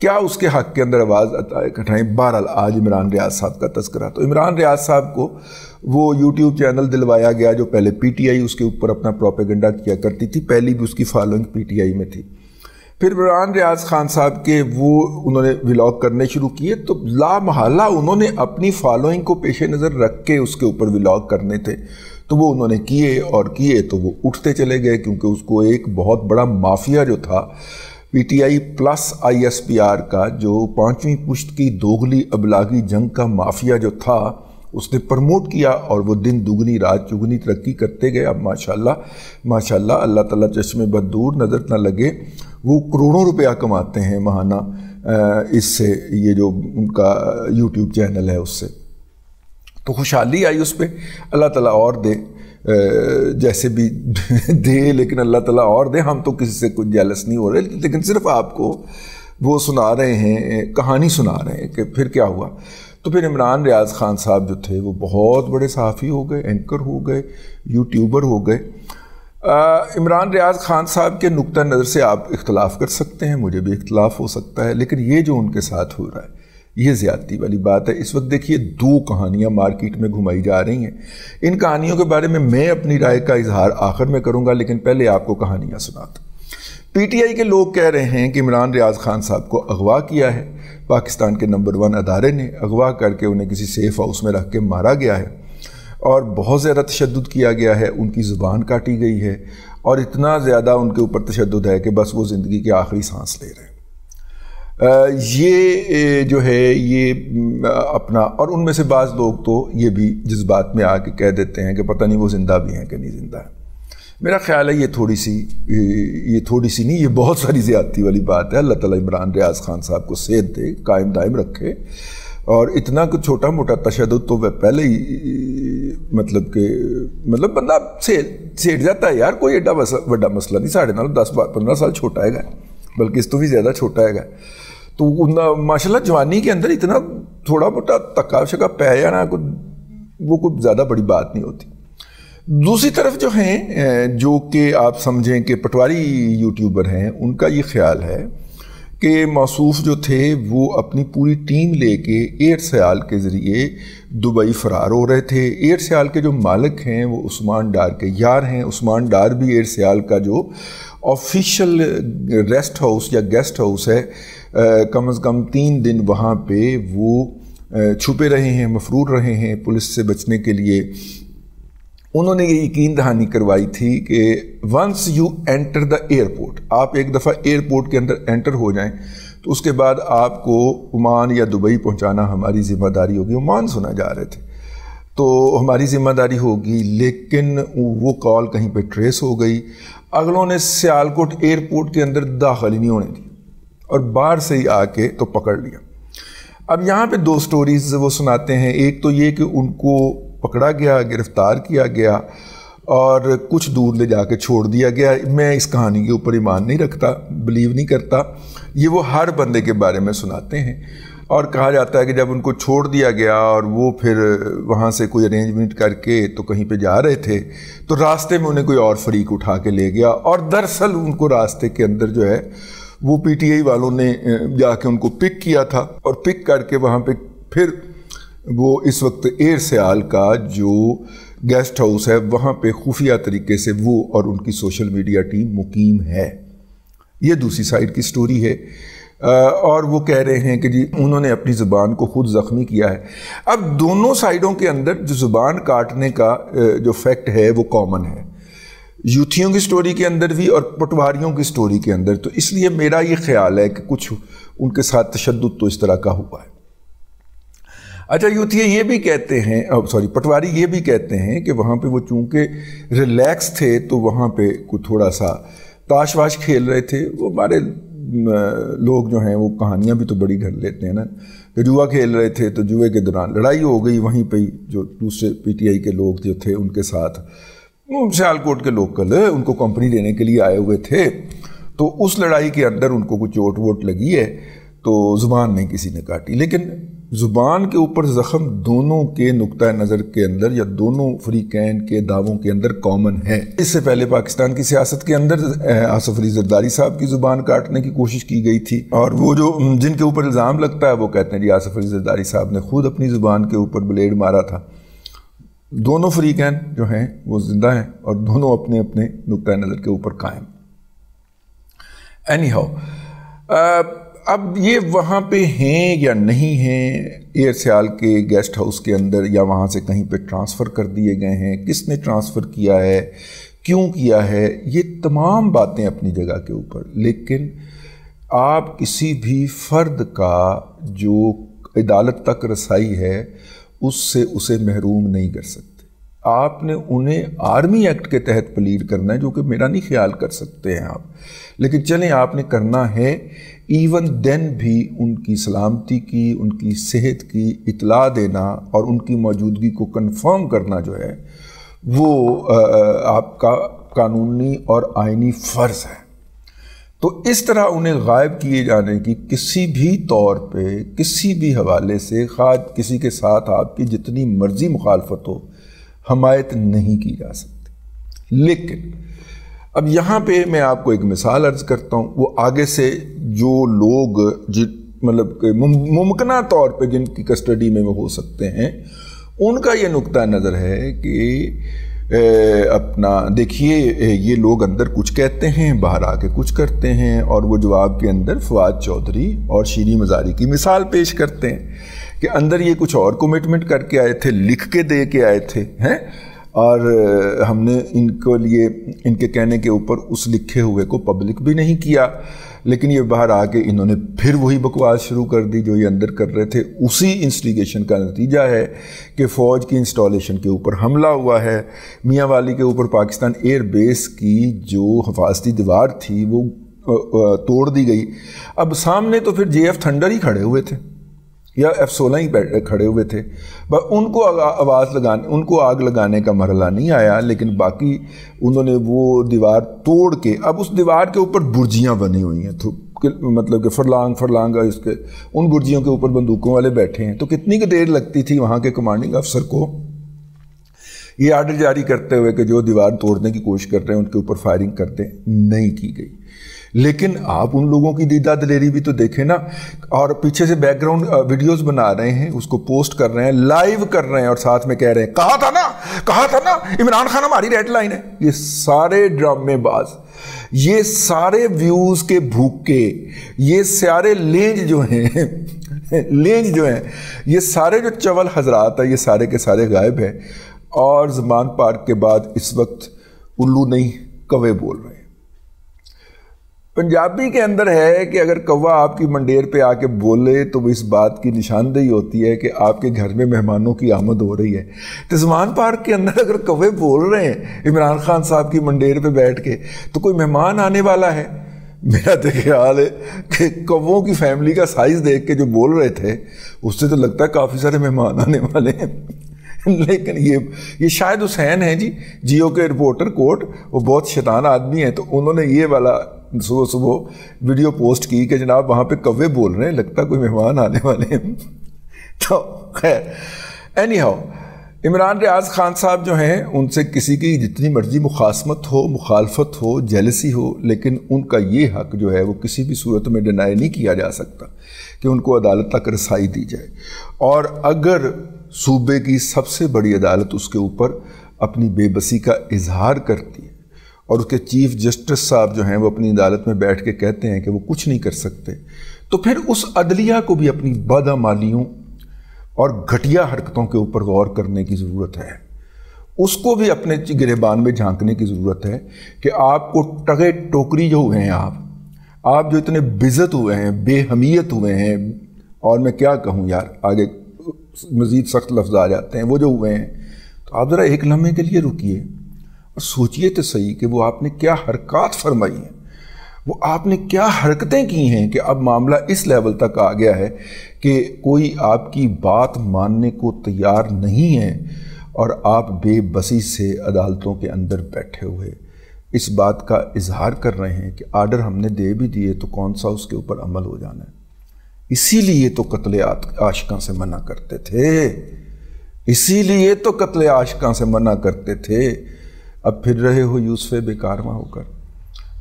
کیا اس کے حق کے اندر آواز اٹھائیں. بہرحال آج عمران ریاض صاحب کا تذکرہ. تو عمران ریاض صاحب کو وہ یوٹیوب چینل دلوایا گیا جو پہلے پی ٹی آئی اس کے اوپر اپنا پروپیگنڈا کیا کرتی تھی, پہلی بھی اس کی فالوئنگ پی ٹی آئی میں تھی. پھر عمران ریاض خان صاحب کے وہ انہوں نے ولاگ کرنے شروع کیے, تو لا محالہ انہوں نے اپنی فالوئنگ کو پیش نظر رکھ کے اس کے اوپر ولاگ کرنے تھے, تو وہ انہوں نے کیے تو وہ اٹھتے چلے گئے, کیونکہ اس کو ایک بہت بڑا مافیا جو تھا P T I plus I S P R کا, جو 5ویں پشت کی دوغلی ابلاغی جنگ کا مافیا جو تھا, اس نے پرموٹ کیا, اور وہ دن دگنی رات چگنی ترقی کرتے گئے. اب ماشاءاللہ اللہ تعالیٰ چشم بد دور نظر نہ لگے, وہ کروڑوں روپیہ کماتے ہیں ماہانہ اس سے, یہ جو ان کا یوٹیوب چینل ہے اس سے. تو خوشحالی آئی اس پہ, اللہ تعالیٰ اور دے, جیسے بھی دے, لیکن اللہ تعالیٰ اور دے. ہم تو کسی سے کوئی جیلس نہیں ہو رہے, لیکن صرف آپ کو وہ سنا رہے ہیں, کہانی سنا رہے ہیں کہ پھر کیا ہوا. تو پھر عمران ریاض خان صاحب جو تھے وہ بہت بڑے صحافی ہو گئے, اینکر ہو گئے, یوٹیوبر ہو گئے. عمران ریاض خان صاحب کے نقطہ نظر سے آپ اختلاف کر سکتے ہیں, مجھے بھی اختلاف ہو سکتا ہے, لیکن یہ جو ان کے ساتھ ہو رہا ہے یہ زیادتی والی بات ہے. اس وقت دیکھیے 2 کہانیاں مارکیٹ میں گھمائی جا رہی ہیں. ان کہانیوں کے بارے میں اپنی رائے کا اظہار آخر میں کروں گا, لیکن پہلے آپ کو کہانیاں سناتا. پی ٹی آئی کے لوگ کہہ رہے ہیں کہ عمران ریاض خان صاحب کو اغوا کیا ہے پاکستان کے نمبر 1 ادارے نے, اغوا کر کے انہیں کسی سیف ہاؤس میں رکھ کے مارا گیا ہے, اور بہت زیادہ تشدد کیا گیا ہے, ان کی زبان کاٹی گئی ہے, اور اتنا زیادہ ان کے اوپر تشدد ہے کہ بس وہ زندگی کی آخری سانس لے رہے ہیں. یہ جو ہے یہ اپنا, اور ان میں سے بعض لوگ تو یہ بھی جذبات میں آ کے کہہ دیتے ہیں کہ پتہ نہیں وہ زندہ بھی ہیں کہ نہیں زندہ ہیں. میرا خیال ہے یہ تھوڑی سی نہیں, یہ بہت ساری زیادتی والی بات ہے. اللہ تعالیٰ عمران ریاض خان صاحب کو صحت دے, قائم دائم رکھے, اور اتنا کچھ چھوٹا موٹا تشدد تو وہ پہلے ہی مطلب بندہ سیٹ جاتا ہے یار, کوئی ایڈا بڑا مسئلہ نہیں. 10-15 سال چھوٹا ہے گا, بلکہ اس تو بھی زیادہ چھوٹا ہے گا. تو ماشاءاللہ جوانی کے اندر اتنا تھوڑا موٹا تکا شکا پہ جانا وہ کوئی زیادہ بڑی بات نہیں ہوتی. دوسری طرف جو ہیں, جو کہ آپ سمجھیں کہ پٹواری یوٹیوبر ہیں, ان کا یہ خیال ہے کہ موصوف جو تھے وہ اپنی پوری ٹیم لے کے ایئر سیال کے ذریعے دبئی فرار ہو رہے تھے. ایئر سیال کے جو مالک ہیں وہ عثمان ڈار کے یار ہیں. عثمان ڈار بھی ایئر سیال کا جو آفیشیل ریسٹ ہاؤس یا گیسٹ ہاؤس ہے, کم از کم 3 دن وہاں پہ وہ چھپے رہے ہیں, مفرور رہے ہیں پولیس سے بچنے کے لیے. انہوں نے یہ یقین دہانی کروائی تھی کہ once you enter the airport, آپ ایک دفعہ ایئرپورٹ کے اندر انٹر ہو جائیں تو اس کے بعد آپ کو عمان یا دبئی پہنچانا ہماری ذمہ داری ہوگی. عمان سنا جا رہے تھے تو ہماری ذمہ داری ہوگی, لیکن وہ کال کہیں پہ ٹریس ہو گئی. اگلوں نے سیالکوٹ ایئرپورٹ کے اندر داخل ہی نہیں ہونے دی, اور باہر سے ہی آ کے تو پکڑ لیا. اب یہاں پہ 2 سٹوریز وہ سناتے ہیں. ایک تو یہ کہ ان کو پکڑا گیا, گرفتار کیا گیا, اور کچھ دور لے جا کے چھوڑ دیا گیا. میں اس کہانی کے اوپر ایمان نہیں رکھتا, بلیو نہیں کرتا. یہ وہ ہر بندے کے بارے میں سناتے ہیں, اور کہا جاتا ہے کہ جب ان کو چھوڑ دیا گیا اور وہ پھر وہاں سے کوئی ارینجمنٹ کر کے تو کہیں پہ جا رہے تھے, تو راستے میں انہیں کوئی اور فریق اٹھا کے لے گیا, اور دراصل ان کو راستے کے اندر جو ہے وہ پی ٹی آئی والوں نے جا کے ان کو پک کیا تھا, اور پک کر کے وہاں پہ پھر وہ اس وقت ایئر سیال کا جو گیسٹ ہاؤس ہے وہاں پہ خفیہ طریقے سے وہ اور ان کی سوشل میڈیا ٹیم مقیم ہے. یہ دوسری سائڈ کی سٹوری ہے, اور وہ کہہ رہے ہیں کہ جی انہوں نے اپنی زبان کو خود زخمی کیا ہے. اب دونوں سائڈوں کے اندر جو زبان کاٹنے کا جو فیکٹ ہے وہ کامن ہے, یوتھیوں کی سٹوری کے اندر بھی اور پٹواریوں کی سٹوری کے اندر. تو اس لیے میرا یہ خیال ہے کہ کچھ ان کے ساتھ تشدد تو اس طرح کا ہوا ہے. اچھا, یوتھی یہ بھی کہتے ہیں, پٹواری یہ بھی کہتے ہیں کہ وہاں پہ وہ چونکہ ریلیکس تھے تو وہاں پہ کوئی تھوڑا سا تاش واش کھیل رہے تھے. وہ ہمارے لوگ جو ہیں وہ کہانیاں بھی تو بڑی گھڑ لیتے ہیں نا, کہ جوا کھیل رہے تھے تو جوئے کے دوران لڑائی ہو گئی وہیں پہ. جو دوسرے پی ٹی آئی کے لوگ جو تھے ان کے ساتھ, سیالکوٹ کے لوکل ان کو کمپنی دینے کے لیے آئے ہوئے تھے, تو اس لڑائی کے اندر ان کو کچھ چوٹ ووٹ لگی ہے, تو زبان نہیں کسی نے کاٹی. لیکن زبان کے اوپر زخم دونوں کے نقطہ نظر کے اندر یا دونوں فریقین کے دعووں کے اندر کامن ہے۔ اس سے پہلے پاکستان کی سیاست کے اندر آصف علی زرداری صاحب کی زبان کاٹنے کی کوشش کی گئی تھی، اور وہ جو جن کے اوپر الزام لگتا ہے وہ کہتے ہیں جی آصف علی زرداری صاحب نے خود اپنی زبان کے اوپر بلیڈ مارا تھا۔ دونوں فریقین جو ہیں وہ زندہ ہیں اور دونوں اپنے اپنے نقطہ نظر کے اوپر قائم۔ اینی ہاؤ، اب یہ وہاں پہ ہیں یا نہیں ہیں، ایئر سیال کے گیسٹ ہاؤس کے اندر یا وہاں سے کہیں پہ ٹرانسفر کر دیے گئے ہیں، کس نے ٹرانسفر کیا ہے، کیوں کیا ہے، یہ تمام باتیں اپنی جگہ کے اوپر، لیکن آپ کسی بھی فرد کا جو عدالت تک رسائی ہے اس سے اسے محروم نہیں کر سکتے۔ آپ نے انہیں آرمی ایکٹ کے تحت پلیڈ کرنا ہے، جو کہ میرا نہیں خیال کر سکتے ہیں آپ، لیکن چلیں آپ نے کرنا ہے۔ ایون دین بھی ان کی سلامتی کی، ان کی صحت کی اطلاع دینا اور ان کی موجودگی کو کنفرم کرنا جو ہے وہ آپ کا قانونی اور آئینی فرض ہے۔ تو اس طرح انہیں غائب کیے جانے کی کسی بھی طور پہ کسی بھی حوالے سے خواہ کسی کے ساتھ آپ کی جتنی مرضی مخالفت ہو حمایت نہیں کی جا سکتی۔ لیکن اب یہاں پہ میں آپ کو ایک مثال عرض کرتا ہوں، وہ آگے سے جو لوگ مطلب کہ ممکنہ طور پہ جن کی کسٹڈی میں وہ ہو سکتے ہیں ان کا یہ نقطہ نظر ہے کہ اپنا دیکھیے یہ لوگ اندر کچھ کہتے ہیں باہر آ کے کچھ کرتے ہیں، اور وہ جواب کے اندر فواد چودھری اور شیریں مزاری کی مثال پیش کرتے ہیں کہ اندر یہ کچھ اور کمٹمنٹ کر کے آئے تھے، لکھ کے دے کے آئے تھے ہیں، اور ہم نے ان کو لیے ان کے کہنے کے اوپر اس لکھے ہوئے کو پبلک بھی نہیں کیا، لیکن یہ باہر آ کے انہوں نے پھر وہی بکواس شروع کر دی جو یہ اندر کر رہے تھے۔ اسی انسٹیگیشن کا نتیجہ ہے کہ فوج کی انسٹالیشن کے اوپر حملہ ہوا ہے، میاں والی کے اوپر پاکستان ایئر بیس کی جو حفاظتی دیوار تھی وہ توڑ دی گئی۔ اب سامنے تو پھر JF تھنڈر ہی کھڑے ہوئے تھے یا F-16 ہی کھڑے ہوئے تھے، ان کو ان کو آگ لگانے کا مرحلہ نہیں آیا، لیکن باقی انہوں نے وہ دیوار توڑ کے اب اس دیوار کے اوپر برجیاں بنی ہوئی ہیں، تو مطلب کہ فرلانگ اس کے ان برجیوں کے اوپر بندوقوں والے بیٹھے ہیں، تو کتنی کی دیر لگتی تھی وہاں کے کمانڈنگ افسر کو یہ آرڈر جاری کرتے ہوئے کہ جو دیوار توڑنے کی کوشش کر رہے ہیں ان کے اوپر فائرنگ کرتے نہیں کی گئی۔ لیکن آپ ان لوگوں کی دیدہ دلیری بھی تو دیکھیں نا، اور پیچھے سے بیک گراؤنڈ ویڈیوز بنا رہے ہیں، اس کو پوسٹ کر رہے ہیں، لائیو کر رہے ہیں، اور ساتھ میں کہہ رہے ہیں کہا تھا نا عمران خان ہماری ریڈ لائن ہے۔ یہ سارے ڈرامے باز، یہ سارے ویوز کے بھوکے، یہ سارے لینج جو ہیں یہ سارے جو چول حضرات ہیں یہ سارے کے سارے غائب ہیں، اور زمان پارک کے بعد اس وقت الو نہیں کوے بول رہے ہیں۔ پنجابی کے اندر ہے کہ اگر کوا آپ کی منڈیر پہ آ کے بولے تو وہ اس بات کی نشاندہی ہوتی ہے کہ آپ کے گھر میں مہمانوں کی آمد ہو رہی ہے۔ تو زمان پارک کے اندر اگر کوے بول رہے ہیں عمران خان صاحب کی منڈیر پہ بیٹھ کے تو کوئی مہمان آنے والا ہے۔ میرا تو خیال ہے کہ کووں کی فیملی کا سائز دیکھ کے جو بول رہے تھے اس سے تو لگتا ہے کافی سارے مہمان آنے والے ہیں۔ لیکن یہ شاہد حسین ہیں جی جیو کے رپورٹر کوٹ، وہ بہت شیطان آدمی ہیں، تو انہوں نے یہ والا صبح ویڈیو پوسٹ کی کہ جناب وہاں پہ کوے بول رہے ہیں، لگتا کوئی مہمان آنے والے ہیں۔ تو خیر اینی ہاؤ، عمران ریاض خان صاحب جو ہیں ان سے کسی کی جتنی مرضی مخاصمت ہو، مخالفت ہو، جیلسی ہو، لیکن ان کا یہ حق جو ہے وہ کسی بھی صورت میں ڈینائی نہیں کیا جا سکتا کہ ان کو عدالت تک رسائی دی جائے، اور اگر صوبے کی سب سے بڑی عدالت اس کے اوپر اپنی بے بسی کا اظہار کرتی ہے اور اس کے چیف جسٹس صاحب جو ہیں وہ اپنی عدالت میں بیٹھ کے کہتے ہیں کہ وہ کچھ نہیں کر سکتے، تو پھر اس عدلیہ کو بھی اپنی بدعمالیوں اور گھٹیا حرکتوں کے اوپر غور کرنے کی ضرورت ہے، اس کو بھی اپنے گریبان میں جھانکنے کی ضرورت ہے کہ آپ کو ٹگے ٹوکری جو ہوئے ہیں، آپ جو اتنے بزت ہوئے ہیں، بے حمیت ہوئے ہیں، اور میں کیا کہوں یار، آگے مزید سخت لفظ آ جاتے ہیں، وہ جو ہوئے ہیں، تو آپ ذرا ایک لمحے کے لیے رکیے اور سوچئے تو صحیح کہ وہ آپ نے کیا حرکات فرمائی ہیں، وہ آپ نے کیا حرکتیں کی ہیں کہ اب معاملہ اس لیول تک آ گیا ہے کہ کوئی آپ کی بات ماننے کو تیار نہیں ہے، اور آپ بے بسی سے عدالتوں کے اندر بیٹھے ہوئے اس بات کا اظہار کر رہے ہیں کہ آرڈر ہم نے دے بھی دیے تو کون سا اس کے اوپر عمل ہو جانا ہے۔ اسی لیے تو قتل عاشقاں سے منع کرتے تھے، اسی لیے تو قتل عاشقاں سے منع کرتے تھے۔ اب پھر رہے ہو یوسف بے کارواں ہو کر۔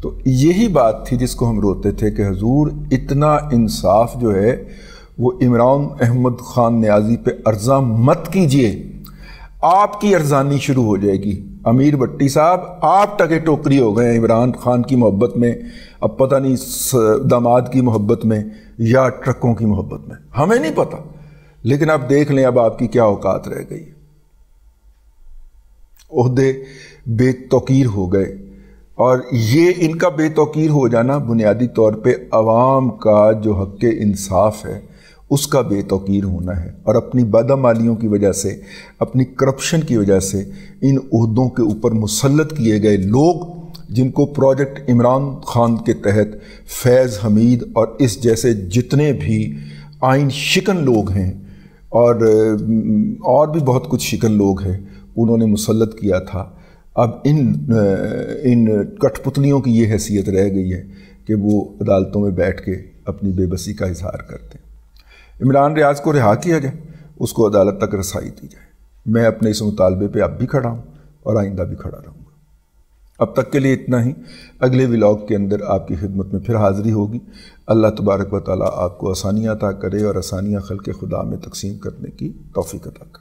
تو یہی بات تھی جس کو ہم روتے تھے کہ حضور اتنا انصاف جو ہے وہ عمران احمد خان نیازی پہ ارزاں مت کیجئے، آپ کی ارزانی شروع ہو جائے گی۔ امیر بھٹی صاحب آپ ٹکے ٹوکری ہو گئے ہیں عمران خان کی محبت میں، اب پتہ نہیں داماد کی محبت میں یا ٹرکوں کی محبت میں، ہمیں نہیں پتہ، لیکن اب دیکھ لیں اب آپ کی کیا اوقات رہ گئی۔ عہدے بے توقیر ہو گئے، اور یہ ان کا بے توقیر ہو جانا بنیادی طور پہ عوام کا جو حق انصاف ہے اس کا بے توقیر ہونا ہے، اور اپنی بدعمالیوں کی وجہ سے، اپنی کرپشن کی وجہ سے ان عہدوں کے اوپر مسلط کیے گئے لوگ، جن کو پروجیکٹ عمران خان کے تحت فیض حمید اور اس جیسے جتنے بھی آئین شکن لوگ ہیں اور بھی بہت کچھ شکن لوگ ہیں، انہوں نے مسلط کیا تھا۔ اب ان کٹھ پتلیوں کی یہ حیثیت رہ گئی ہے کہ وہ عدالتوں میں بیٹھ کے اپنی بے بسی کا اظہار کرتے ہیں۔ عمران ریاض کو رہا کیا جائے، اس کو عدالت تک رسائی دی جائے۔ میں اپنے اس مطالبے پہ اب بھی کھڑا ہوں اور آئندہ بھی کھڑا رہوں گا۔ اب تک کے لیے اتنا ہی، اگلے ولاگ کے اندر آپ کی خدمت میں پھر حاضری ہوگی۔ اللہ تبارک و تعالیٰ آپ کو آسانیاں عطا کرے اور آسانیاں خلق خدا میں تقسیم کرنے کی توفیق عطا کرے۔